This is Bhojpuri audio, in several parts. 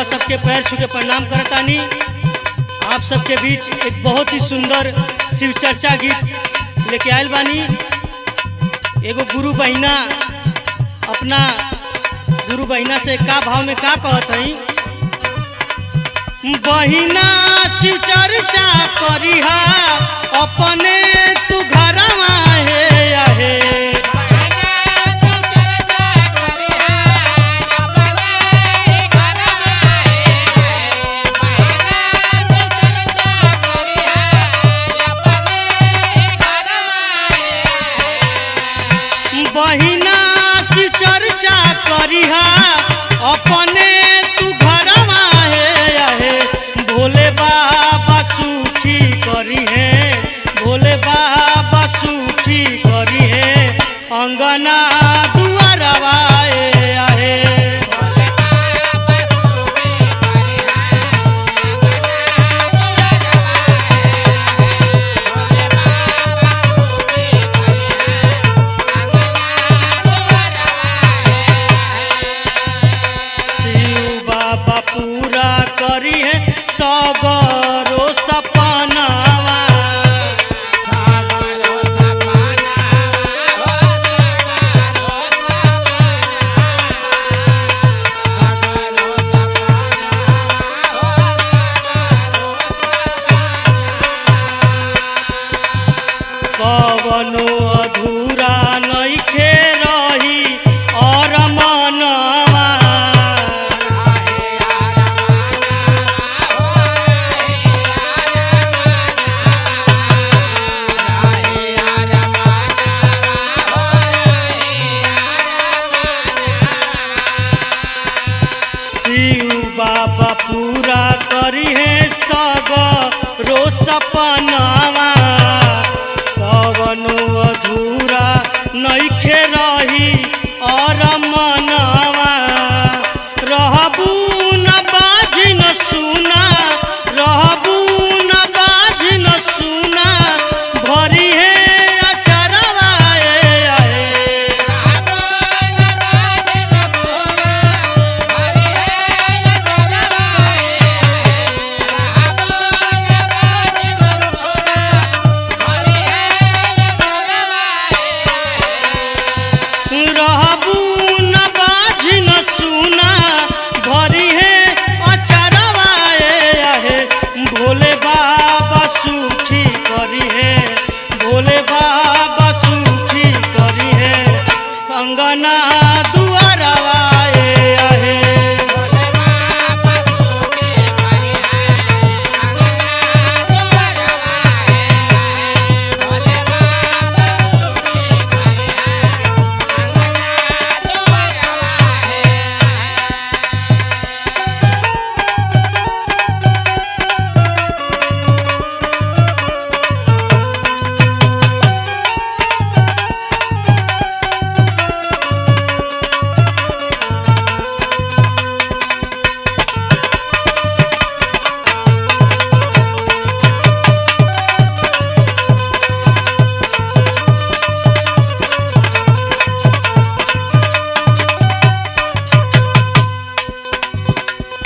रउआ सबके पैर छू के प्रणाम करतानी। आप सबके बीच एक बहुत ही सुंदर शिव चर्चा गीत लेके आयल बानी। एगो गुरु बहिना अपना गुरु बहिना से का भाव में का कहत हई, बहिना शिव चर्चा करिहा अपने तू घरवा हे आहे। बहिना शिव चर्चा करिहा अपने तू घरवा हे आहे। भोले बाबा सुखी करी है, भोले बाबा सुखी करी है अंगना दुआरवा हे आहे। पूरा करी है सगरो सपनावा, कवनो अधूरा नइखे रही और मनवा। शिव बाबा पूरा करी है सगरो सपनावा, कवनो अधूरा नइखे रही और मनवा। रहबू न बाजी न सुना, रहबू न बाजी न सुना भरी है अचरवा हे आहे। रहबू न बाजी न सुना भरी है अचरवा हे आहे। भोले बाबा सुखी करी है, भोले बाबा सुखी करी है अंगना दुआरवा हे आहे।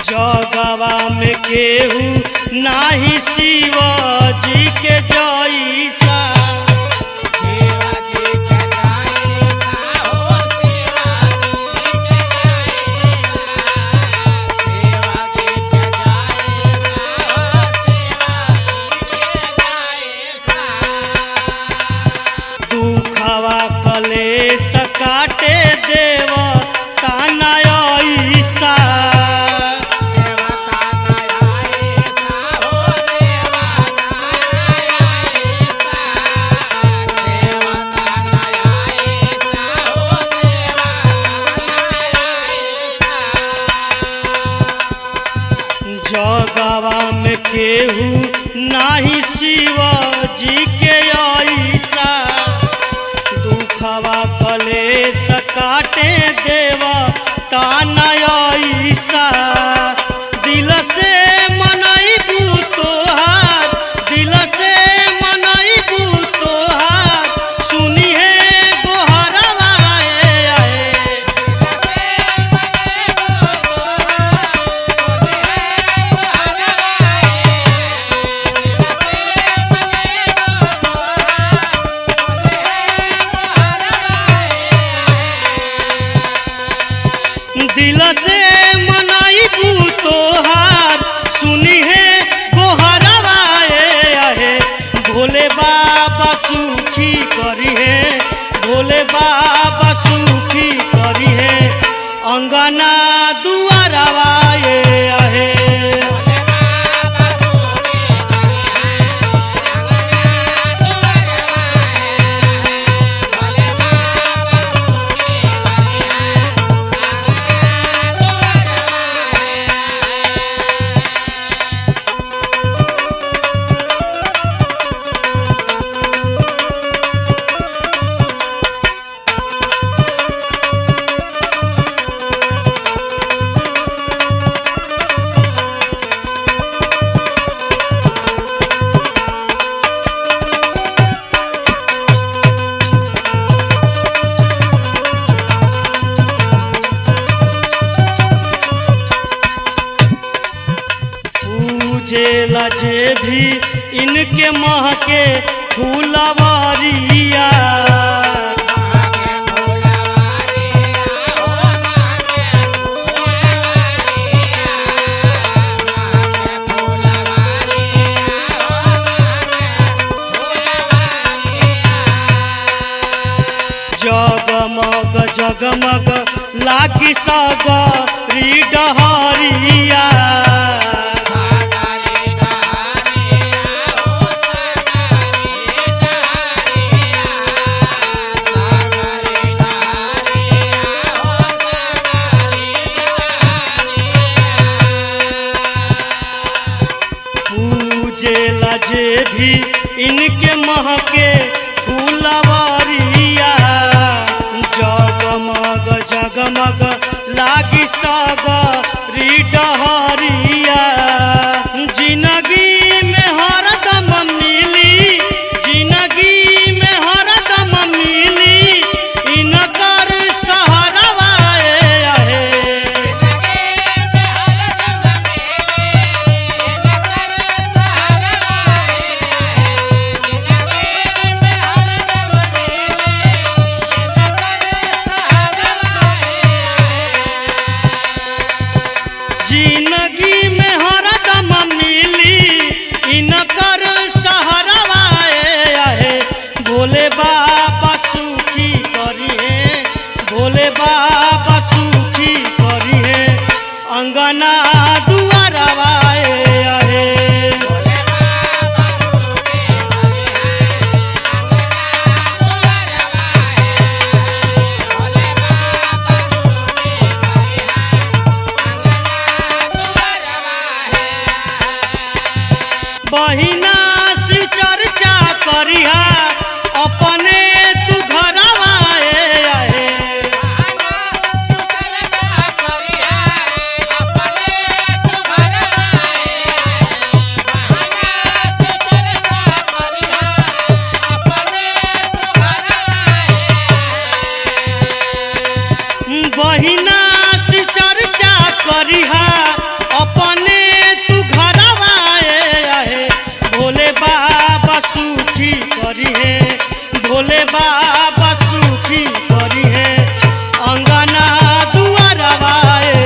जगवा में केहू नाही शिव जी के जैसा, दुखवा कलेश काटे देव ताना ऐसा। जगवा में केहू नाही शिव जी के ऐसा, दुखवा कलेश काटे देवा ताना ऐसा। दिल से मनैबू तोहार, दिल से मनैबू तोहार सुनी है गोहरवा हे आहे। पूजेला जे भी इनके महके फूलवारिया। जगमग जगमग लागी सागरी डहरिया। पूजेला जे भी इनके महके फूलवारिया। जगमग जगमग लागी सागरी डहरिया। जिंदगी में हरदम मिली, जिंदगी में हरदम मिली इनकर सहारवा आहे। जिंदगी में हरदम मिली इनकर सहारवा आहे। भोले बाबा सुखी करिहे, भोले बाबा सुखी करिहे अंगना दुआरवा आहे। बहिना से चर्चा करिहा अपने तू घरवा आहे। बहिना से चर्चा करिहा अपने तू घरवा आहे। भोले बाबा सुखी करिहे, भोले बाबा सुखी करिहे अंगना दुआरवा आहे।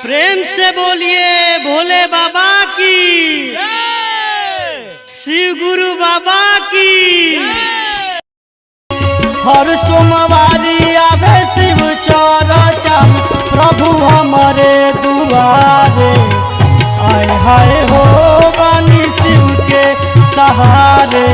प्रेम से बोलिए भोले बाबा की, शिव गुरु बाबा की। हर सोमवारी आवे शिव चर्चा प्रभु हमारे दुआरे। आए हाय हो बानी शिव के सहारे।